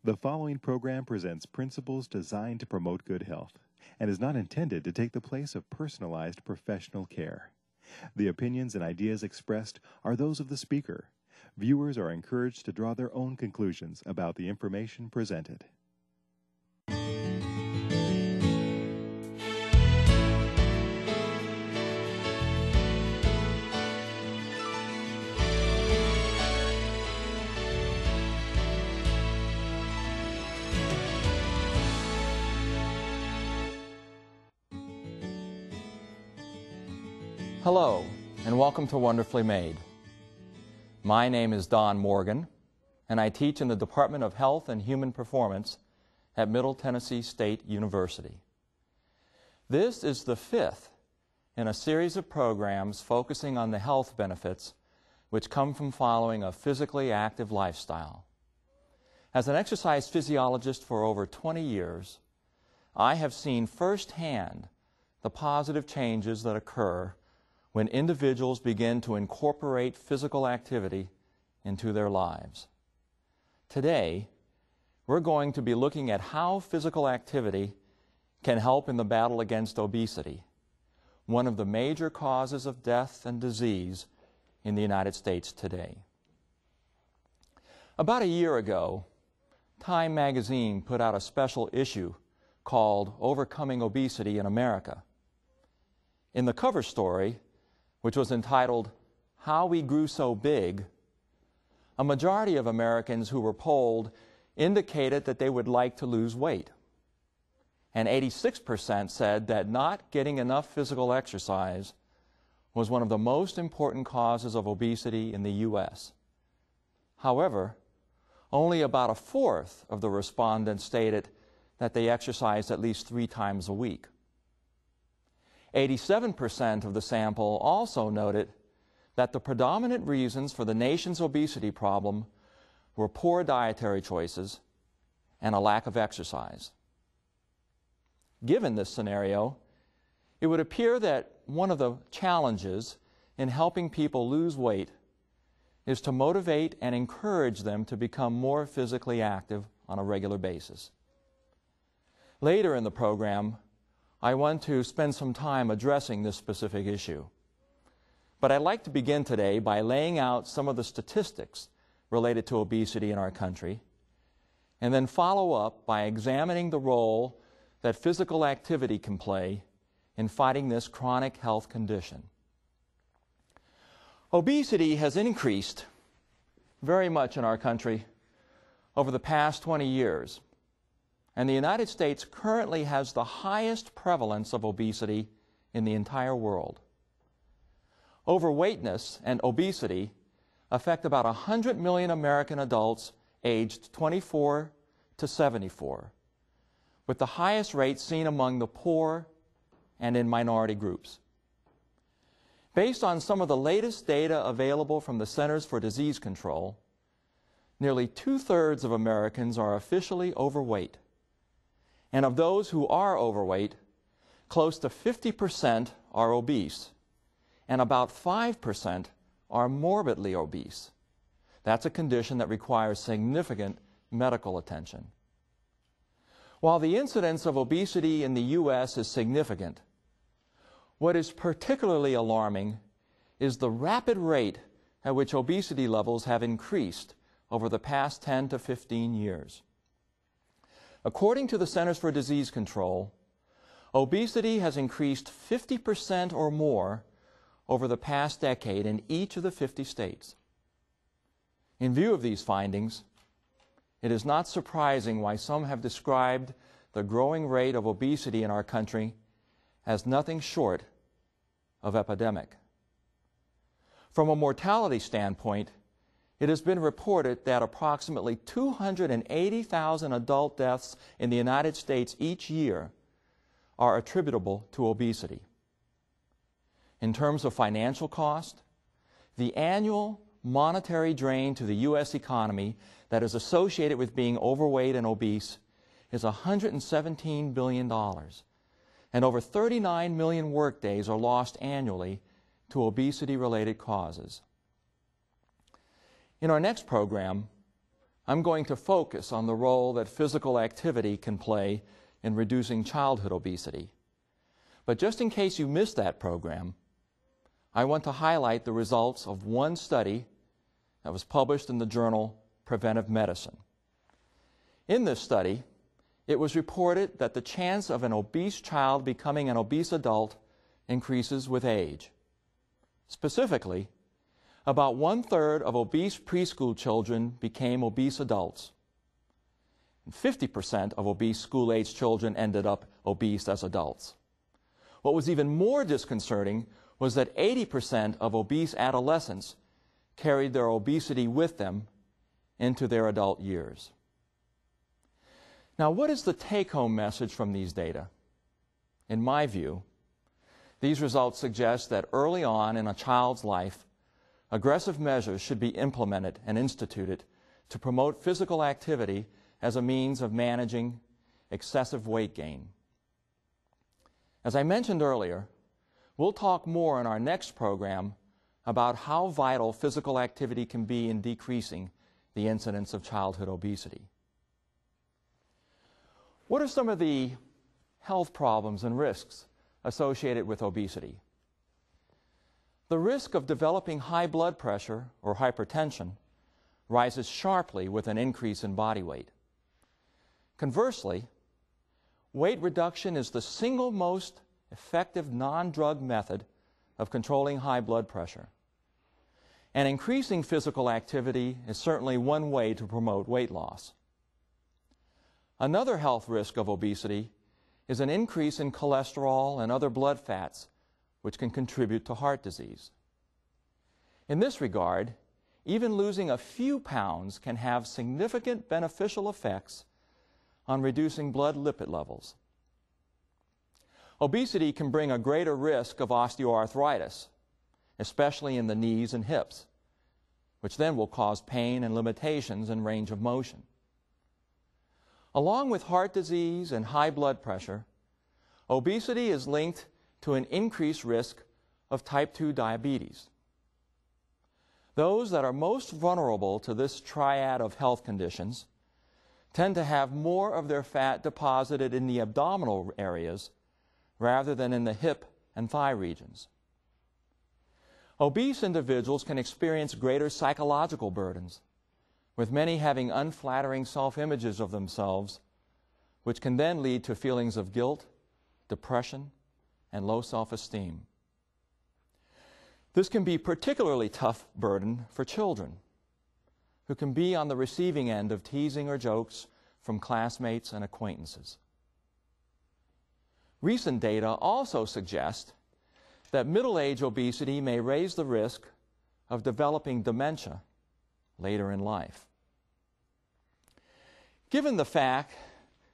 The following program presents principles designed to promote good health and is not intended to take the place of personalized professional care. The opinions and ideas expressed are those of the speaker. Viewers are encouraged to draw their own conclusions about the information presented. Hello, and welcome to Wonderfully Made. My name is Don Morgan, and I teach in the Department of Health and Human Performance at Middle Tennessee State University. This is the fifth in a series of programs focusing on the health benefits which come from following a physically active lifestyle. As an exercise physiologist for over 20 years, I have seen firsthand the positive changes that occur when individuals begin to incorporate physical activity into their lives. Today, we're going to be looking at how physical activity can help in the battle against obesity, one of the major causes of death and disease in the United States today. About a year ago, Time magazine put out a special issue called Overcoming Obesity in America. In the cover story, which was entitled, How We Grew So Big, a majority of Americans who were polled indicated that they would like to lose weight. And 86% said that not getting enough physical exercise was one of the most important causes of obesity in the U.S. However, only about a fourth of the respondents stated that they exercised at least 3 times a week. 87% of the sample also noted that the predominant reasons for the nation's obesity problem were poor dietary choices and a lack of exercise. Given this scenario, it would appear that one of the challenges in helping people lose weight is to motivate and encourage them to become more physically active on a regular basis. Later in the program, I want to spend some time addressing this specific issue. But I'd like to begin today by laying out some of the statistics related to obesity in our country, and then follow up by examining the role that physical activity can play in fighting this chronic health condition. Obesity has increased very much in our country over the past 20 years. And the United States currently has the highest prevalence of obesity in the entire world. Overweightness and obesity affect about 100 million American adults aged 24 to 74, with the highest rate seen among the poor and in minority groups. Based on some of the latest data available from the Centers for Disease Control, nearly 2/3 of Americans are officially overweight. And of those who are overweight, close to 50% are obese, and about 5% are morbidly obese. That's a condition that requires significant medical attention. While the incidence of obesity in the U.S. is significant, what is particularly alarming is the rapid rate at which obesity levels have increased over the past 10 to 15 years. According to the Centers for Disease Control, obesity has increased 50% or more over the past decade in each of the 50 states. In view of these findings, it is not surprising why some have described the growing rate of obesity in our country as nothing short of epidemic. From a mortality standpoint, it has been reported that approximately 280,000 adult deaths in the United States each year are attributable to obesity. In terms of financial cost, the annual monetary drain to the U.S. economy that is associated with being overweight and obese is $117 billion, and over 39 million workdays are lost annually to obesity-related causes. In our next program, I'm going to focus on the role that physical activity can play in reducing childhood obesity. But just in case you missed that program, I want to highlight the results of one study that was published in the journal Preventive Medicine. In this study, it was reported that the chance of an obese child becoming an obese adult increases with age. Specifically, about 1/3 of obese preschool children became obese adults, and 50% of obese school-age children ended up obese as adults. What was even more disconcerting was that 80% of obese adolescents carried their obesity with them into their adult years. Now, what is the take-home message from these data? In my view, these results suggest that early on in a child's life, aggressive measures should be implemented and instituted to promote physical activity as a means of managing excessive weight gain. As I mentioned earlier, we'll talk more in our next program about how vital physical activity can be in decreasing the incidence of childhood obesity. What are some of the health problems and risks associated with obesity? The risk of developing high blood pressure or hypertension rises sharply with an increase in body weight. Conversely, weight reduction is the single most effective non-drug method of controlling high blood pressure. And increasing physical activity is certainly one way to promote weight loss. Another health risk of obesity is an increase in cholesterol and other blood fats, which can contribute to heart disease. In this regard, even losing a few pounds can have significant beneficial effects on reducing blood lipid levels. Obesity can bring a greater risk of osteoarthritis, especially in the knees and hips, which then will cause pain and limitations in range of motion. Along with heart disease and high blood pressure, obesity is linked to an increased risk of type 2 diabetes. Those that are most vulnerable to this triad of health conditions tend to have more of their fat deposited in the abdominal areas rather than in the hip and thigh regions. Obese individuals can experience greater psychological burdens, with many having unflattering self-images of themselves, which can then lead to feelings of guilt, depression, and low self-esteem. This can be particularly tough burden for children, who can be on the receiving end of teasing or jokes from classmates and acquaintances. Recent data also suggest that middle-age obesity may raise the risk of developing dementia later in life. Given the fact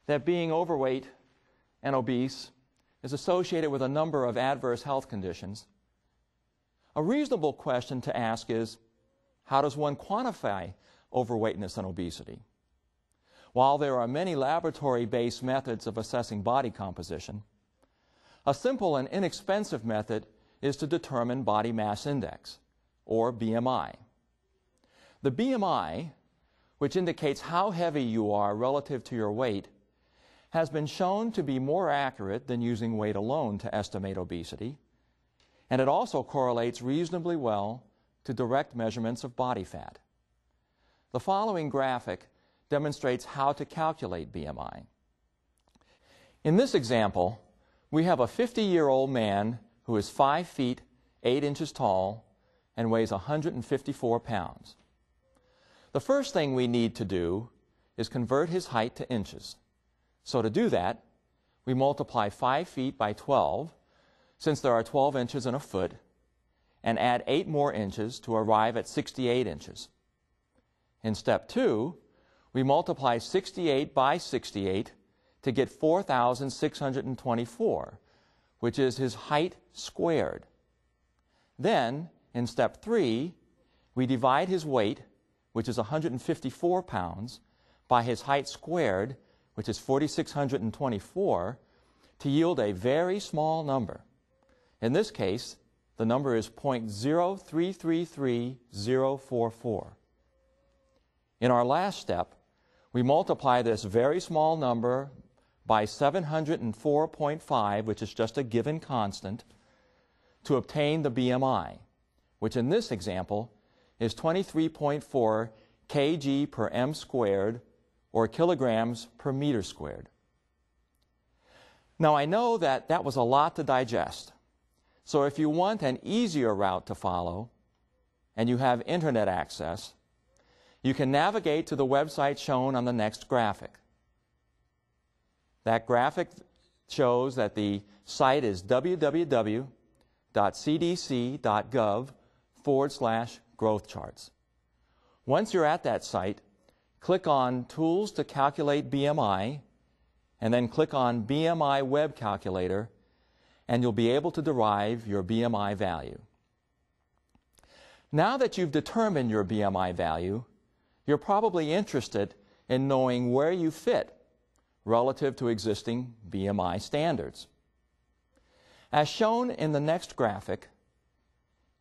that being overweight and obese is associated with a number of adverse health conditions, a reasonable question to ask is, how does one quantify overweightness and obesity? While there are many laboratory-based methods of assessing body composition, a simple and inexpensive method is to determine body mass index, or BMI. The BMI, which indicates how heavy you are relative to your weight, has been shown to be more accurate than using weight alone to estimate obesity, and it also correlates reasonably well to direct measurements of body fat. The following graphic demonstrates how to calculate BMI. In this example, we have a 50-year-old man who is 5 feet 8 inches tall and weighs 154 pounds. The first thing we need to do is convert his height to inches. So to do that, we multiply 5 feet by 12, since there are 12 inches in a foot, and add 8 more inches to arrive at 68 inches. In step 2, we multiply 68 by 68 to get 4,624, which is his height squared. Then, in step 3, we divide his weight, which is 154 pounds, by his height squared, which is 4,624, to yield a very small number. In this case, the number is 0.0333044. In our last step, we multiply this very small number by 704.5, which is just a given constant, to obtain the BMI, which in this example is 23.4 kg per m squared, or kilograms per meter squared. Now I know that that was a lot to digest, so if you want an easier route to follow, and you have internet access, you can navigate to the website shown on the next graphic. That graphic shows that the site is www.cdc.gov/growth charts. Once you're at that site, click on Tools to Calculate BMI, and then click on BMI Web Calculator, and you'll be able to derive your BMI value. Now that you've determined your BMI value, you're probably interested in knowing where you fit relative to existing BMI standards. As shown in the next graphic,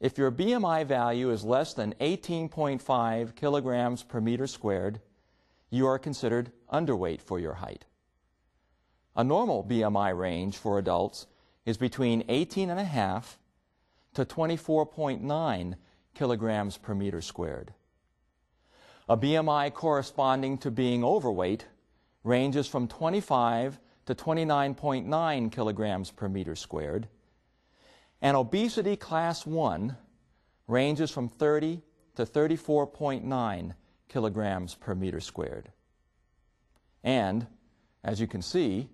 if your BMI value is less than 18.5 kilograms per meter squared, you are considered underweight for your height. A normal BMI range for adults is between 18.5 to 24.9 kilograms per meter squared. A BMI corresponding to being overweight ranges from 25 to 29.9 kilograms per meter squared, and obesity class 1 ranges from 30 to 34.9 kilograms per meter squared. And, as you can see,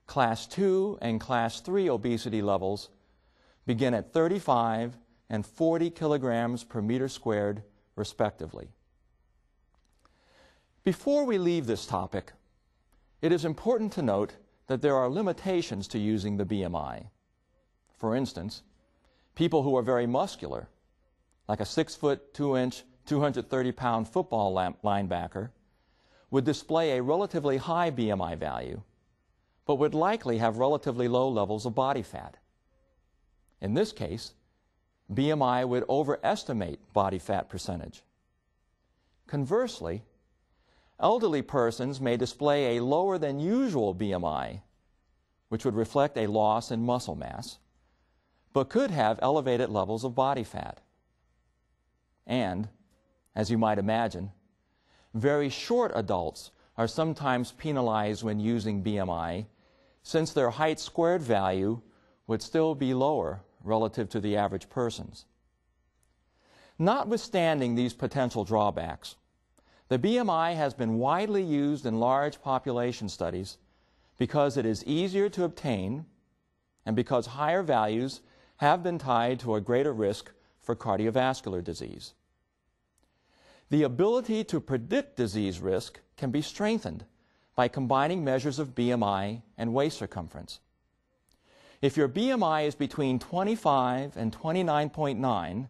class 2 and class 3 obesity levels begin at 35 and 40 kilograms per meter squared, respectively. Before we leave this topic, it is important to note that there are limitations to using the BMI. For instance, people who are very muscular, like a 6-foot, 2-inch, 230-pound football linebacker, would display a relatively high BMI value, but would likely have relatively low levels of body fat. In this case, BMI would overestimate body fat percentage. Conversely, elderly persons may display a lower than usual BMI, which would reflect a loss in muscle mass, but could have elevated levels of body fat. And, as you might imagine, very short adults are sometimes penalized when using BMI, since their height squared value would still be lower relative to the average person's. Notwithstanding these potential drawbacks, the BMI has been widely used in large population studies because it is easier to obtain and because higher values have been tied to a greater risk for cardiovascular disease. The ability to predict disease risk can be strengthened by combining measures of BMI and waist circumference. If your BMI is between 25 and 29.9,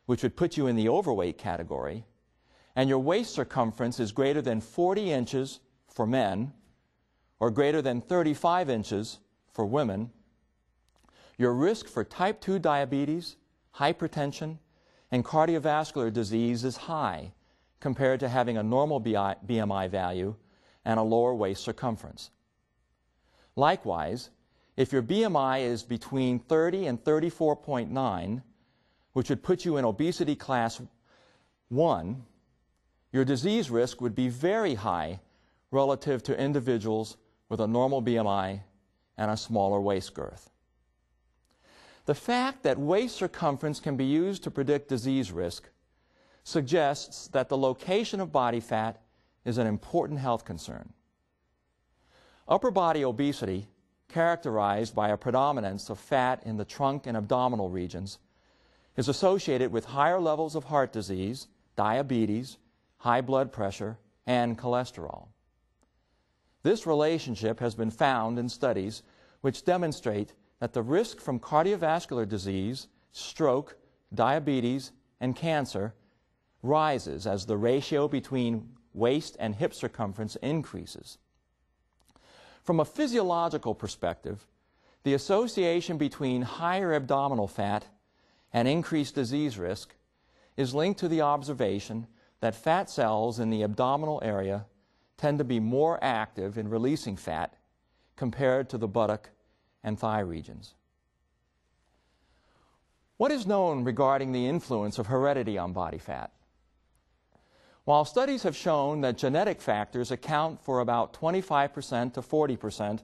which would put you in the overweight category, and your waist circumference is greater than 40 inches for men or greater than 35 inches for women, your risk for type 2 diabetes, hypertension, and cardiovascular disease is high compared to having a normal BMI value and a lower waist circumference. Likewise, if your BMI is between 30 and 34.9, which would put you in obesity class 1, your disease risk would be very high relative to individuals with a normal BMI and a smaller waist girth. The fact that waist circumference can be used to predict disease risk suggests that the location of body fat is an important health concern. Upper body obesity, characterized by a predominance of fat in the trunk and abdominal regions, is associated with higher levels of heart disease, diabetes, high blood pressure, and cholesterol. This relationship has been found in studies which demonstrate that the risk from cardiovascular disease, stroke, diabetes, and cancer rises as the ratio between waist and hip circumference increases. From a physiological perspective, the association between higher abdominal fat and increased disease risk is linked to the observation that fat cells in the abdominal area tend to be more active in releasing fat compared to the buttock and thigh regions. What is known regarding the influence of heredity on body fat? While studies have shown that genetic factors account for about 25% to 40%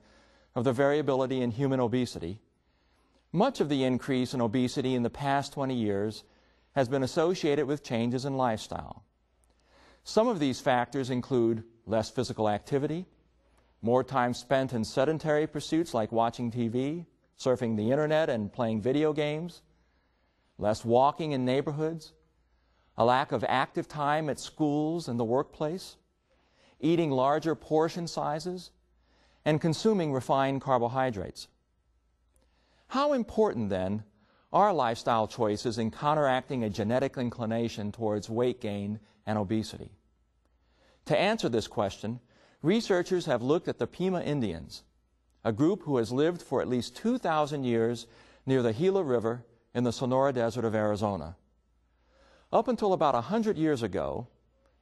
of the variability in human obesity, much of the increase in obesity in the past 20 years has been associated with changes in lifestyle. Some of these factors include less physical activity, more time spent in sedentary pursuits like watching TV, surfing the internet, and playing video games, less walking in neighborhoods, a lack of active time at schools and the workplace, eating larger portion sizes, and consuming refined carbohydrates. How important, then, are lifestyle choices in counteracting a genetic inclination towards weight gain and obesity? To answer this question, researchers have looked at the Pima Indians, a group who has lived for at least 2,000 years near the Gila River in the Sonora Desert of Arizona. Up until about 100 years ago,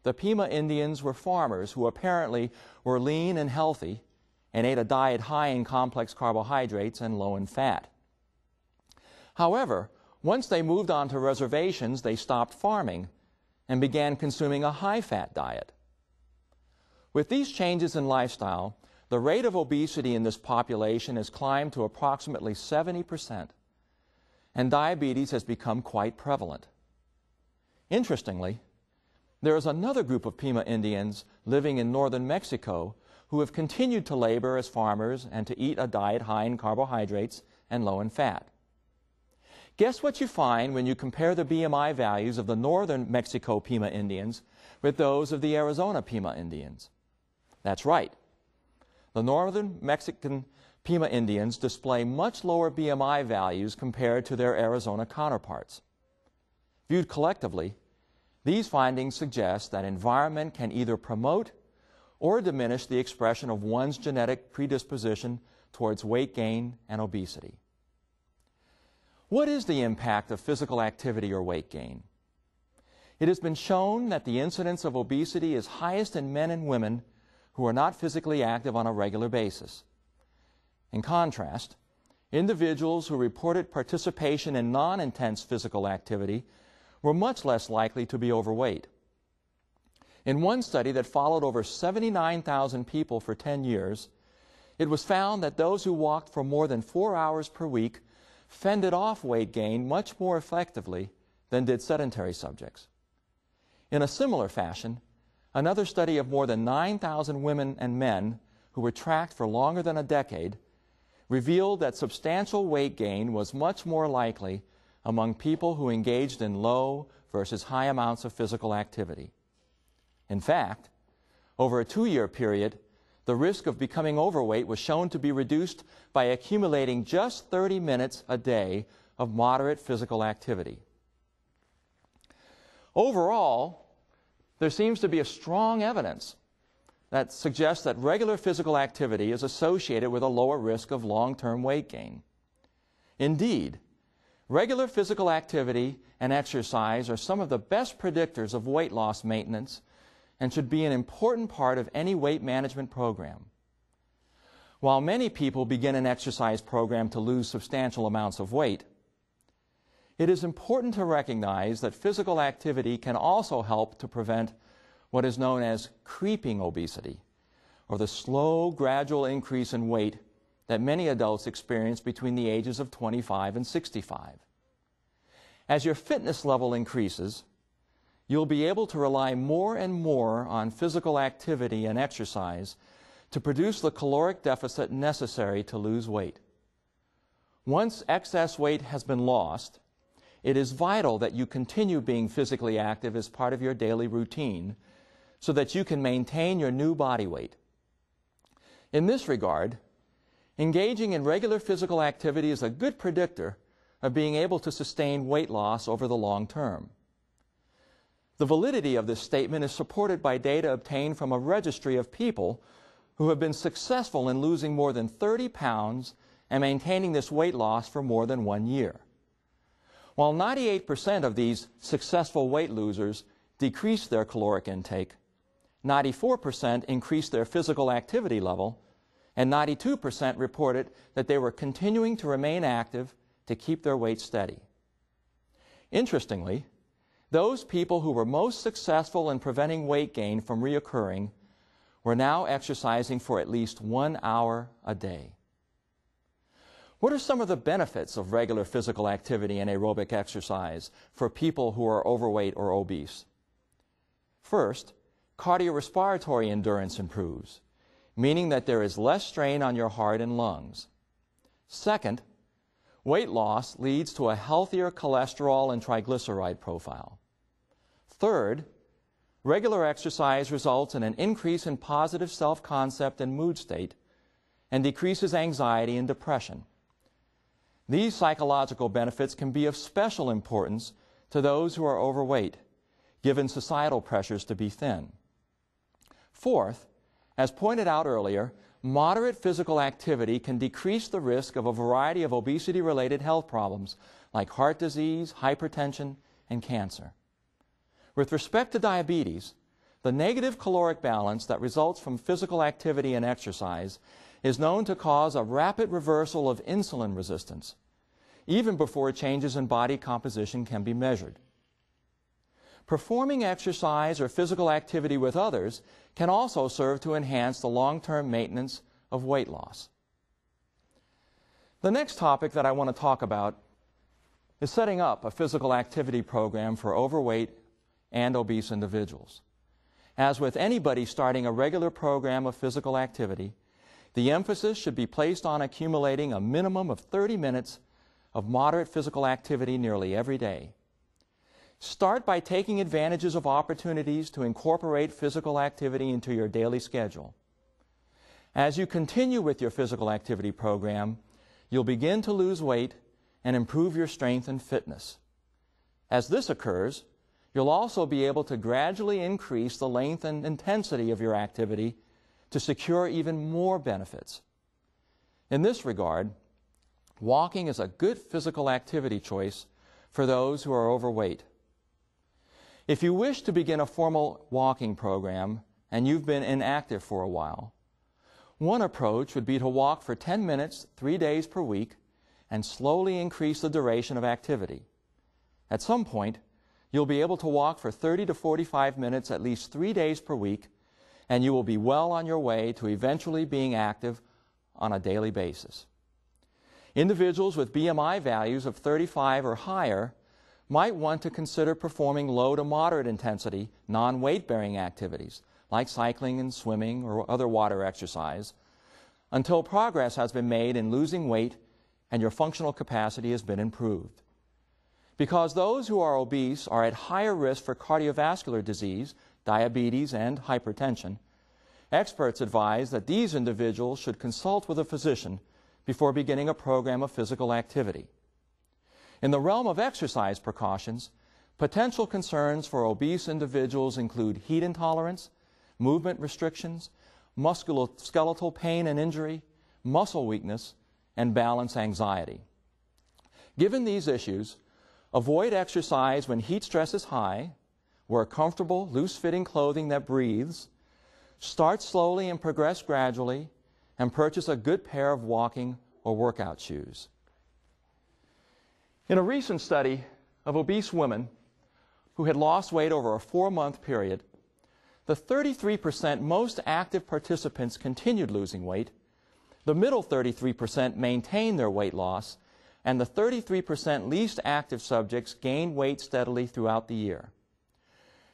the Pima Indians were farmers who apparently were lean and healthy and ate a diet high in complex carbohydrates and low in fat. However, once they moved on to reservations, they stopped farming and began consuming a high-fat diet. With these changes in lifestyle, the rate of obesity in this population has climbed to approximately 70%, and diabetes has become quite prevalent. Interestingly, there is another group of Pima Indians living in northern Mexico who have continued to labor as farmers and to eat a diet high in carbohydrates and low in fat. Guess what you find when you compare the BMI values of the northern Mexico Pima Indians with those of the Arizona Pima Indians? That's right. The northern Mexican Pima Indians display much lower BMI values compared to their Arizona counterparts. Viewed collectively, these findings suggest that environment can either promote or diminish the expression of one's genetic predisposition towards weight gain and obesity. What is the impact of physical activity or weight gain? It has been shown that the incidence of obesity is highest in men and women who are not physically active on a regular basis. In contrast, individuals who reported participation in non-intense physical activity were much less likely to be overweight. In one study that followed over 79,000 people for 10 years, it was found that those who walked for more than 4 hours per week fended off weight gain much more effectively than did sedentary subjects. In a similar fashion, another study of more than 9,000 women and men who were tracked for longer than a decade revealed that substantial weight gain was much more likely among people who engaged in low versus high amounts of physical activity. In fact, over a 2-year period, the risk of becoming overweight was shown to be reduced by accumulating just 30 minutes a day of moderate physical activity. Overall, there seems to be a strong evidence that suggests that regular physical activity is associated with a lower risk of long-term weight gain. Indeed, regular physical activity and exercise are some of the best predictors of weight loss maintenance and should be an important part of any weight management program. While many people begin an exercise program to lose substantial amounts of weight, it is important to recognize that physical activity can also help to prevent what is known as creeping obesity, or the slow, gradual increase in weight that many adults experience between the ages of 25 and 65. As your fitness level increases, you'll be able to rely more and more on physical activity and exercise to produce the caloric deficit necessary to lose weight. Once excess weight has been lost, it is vital that you continue being physically active as part of your daily routine so that you can maintain your new body weight. In this regard, engaging in regular physical activity is a good predictor of being able to sustain weight loss over the long term. The validity of this statement is supported by data obtained from a registry of people who have been successful in losing more than 30 pounds and maintaining this weight loss for more than 1 year. While 98% of these successful weight losers decreased their caloric intake, 94% increased their physical activity level, and 92% reported that they were continuing to remain active to keep their weight steady. Interestingly, those people who were most successful in preventing weight gain from reoccurring were now exercising for at least 1 hour a day. What are some of the benefits of regular physical activity and aerobic exercise for people who are overweight or obese? First, cardiorespiratory endurance improves, meaning that there is less strain on your heart and lungs. Second, weight loss leads to a healthier cholesterol and triglyceride profile. Third, regular exercise results in an increase in positive self-concept and mood state and decreases anxiety and depression. These psychological benefits can be of special importance to those who are overweight, given societal pressures to be thin. Fourth, as pointed out earlier, moderate physical activity can decrease the risk of a variety of obesity-related health problems like heart disease, hypertension, and cancer. With respect to diabetes, the negative caloric balance that results from physical activity and exercise is known to cause a rapid reversal of insulin resistance, even before changes in body composition can be measured. Performing exercise or physical activity with others can also serve to enhance the long-term maintenance of weight loss. The next topic that I want to talk about is setting up a physical activity program for overweight and obese individuals. As with anybody starting a regular program of physical activity, the emphasis should be placed on accumulating a minimum of 30 minutes of moderate physical activity nearly every day. Start by taking advantages of opportunities to incorporate physical activity into your daily schedule. As you continue with your physical activity program, you'll begin to lose weight and improve your strength and fitness. As this occurs, you'll also be able to gradually increase the length and intensity of your activity to secure even more benefits. In this regard, walking is a good physical activity choice for those who are overweight. If you wish to begin a formal walking program and you've been inactive for a while, one approach would be to walk for 10 minutes 3 days per week and slowly increase the duration of activity. At some point, you'll be able to walk for 30 to 45 minutes at least 3 days per week, and you will be well on your way to eventually being active on a daily basis. Individuals with BMI values of 35 or higher might want to consider performing low to moderate intensity, non-weight-bearing activities like cycling and swimming or other water exercise until progress has been made in losing weight and your functional capacity has been improved. Because those who are obese are at higher risk for cardiovascular disease, diabetes, and hypertension, experts advise that these individuals should consult with a physician before beginning a program of physical activity. In the realm of exercise precautions, potential concerns for obese individuals include heat intolerance, movement restrictions, musculoskeletal pain and injury, muscle weakness, and balance anxiety. Given these issues, avoid exercise when heat stress is high, wear comfortable, loose-fitting clothing that breathes, start slowly and progress gradually, and purchase a good pair of walking or workout shoes. In a recent study of obese women who had lost weight over a 4-month period, the 33% most active participants continued losing weight, the middle 33% maintained their weight loss, and the 33% least active subjects gained weight steadily throughout the year.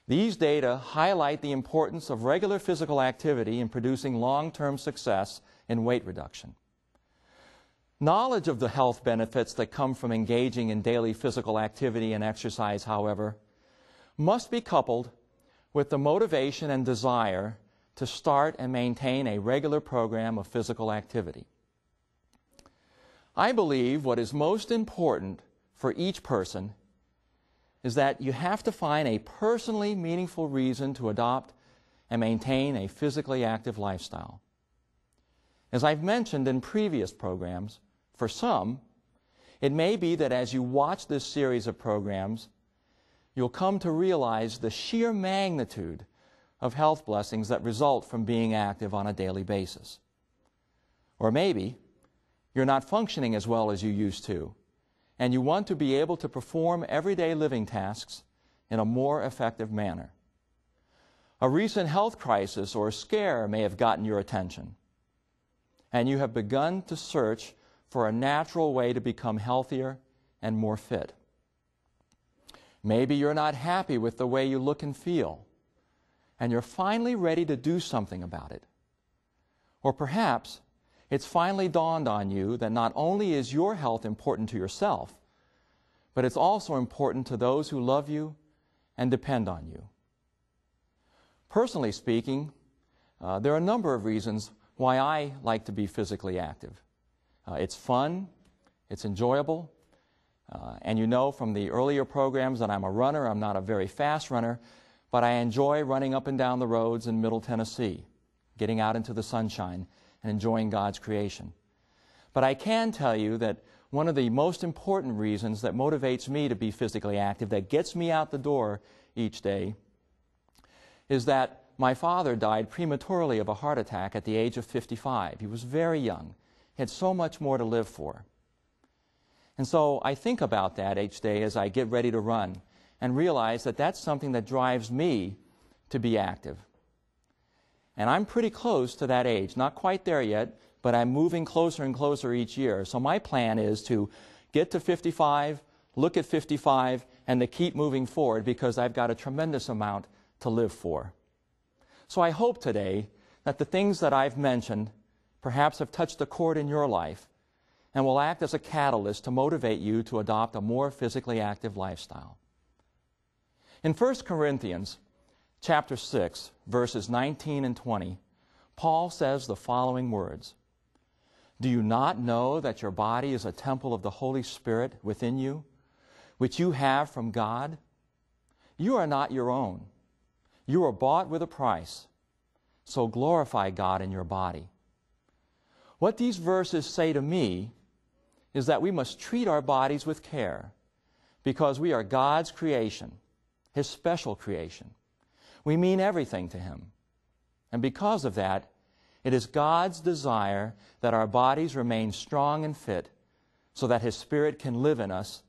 These data highlight the importance of regular physical activity in producing long-term success in weight reduction. Knowledge of the health benefits that come from engaging in daily physical activity and exercise, however, must be coupled with the motivation and desire to start and maintain a regular program of physical activity. I believe what is most important for each person is that you have to find a personally meaningful reason to adopt and maintain a physically active lifestyle. As I've mentioned in previous programs, for some, it may be that as you watch this series of programs, you'll come to realize the sheer magnitude of health blessings that result from being active on a daily basis. Or maybe you're not functioning as well as you used to, and you want to be able to perform everyday living tasks in a more effective manner. A recent health crisis or scare may have gotten your attention, and you have begun to search for a natural way to become healthier and more fit. Maybe you're not happy with the way you look and feel, and you're finally ready to do something about it. Or perhaps it's finally dawned on you that not only is your health important to yourself, but it's also important to those who love you and depend on you. Personally speaking, there are a number of reasons why I like to be physically active. It's fun, it's enjoyable, and you know from the earlier programs that I'm a runner. I'm not a very fast runner, but I enjoy running up and down the roads in Middle Tennessee, getting out into the sunshine and enjoying God's creation. But I can tell you that one of the most important reasons that motivates me to be physically active, that gets me out the door each day, is that my father died prematurely of a heart attack at the age of 55. He was very young. He had so much more to live for. And so I think about that each day as I get ready to run and realize that that's something that drives me to be active. And I'm pretty close to that age, not quite there yet, but I'm moving closer and closer each year. So my plan is to get to 55, look at 55, and to keep moving forward because I've got a tremendous amount to live for. So I hope today that the things that I've mentioned perhaps have touched a chord in your life and will act as a catalyst to motivate you to adopt a more physically active lifestyle. In 1 Corinthians chapter 6, verses 19 and 20, Paul says the following words: "Do you not know that your body is a temple of the Holy Spirit within you, which you have from God? You are not your own. You were bought with a price, so glorify God in your body." What these verses say to me is that we must treat our bodies with care because we are God's creation, His special creation. We mean everything to Him. And because of that, it is God's desire that our bodies remain strong and fit so that His Spirit can live in us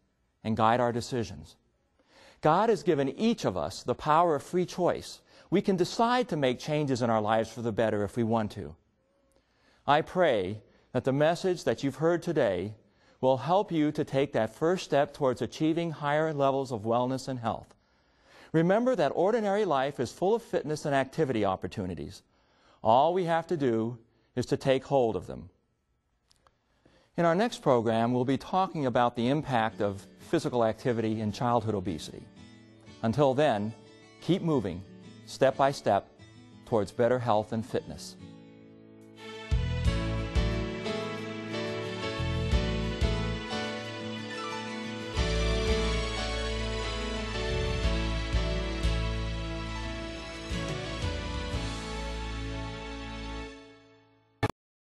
and guide our decisions. God has given each of us the power of free choice. We can decide to make changes in our lives for the better if we want to. I pray that the message that you've heard today will help you to take that first step towards achieving higher levels of wellness and health. Remember that ordinary life is full of fitness and activity opportunities. All we have to do is to take hold of them. In our next program, we'll be talking about the impact of physical activity in childhood obesity. Until then, keep moving, step by step, towards better health and fitness.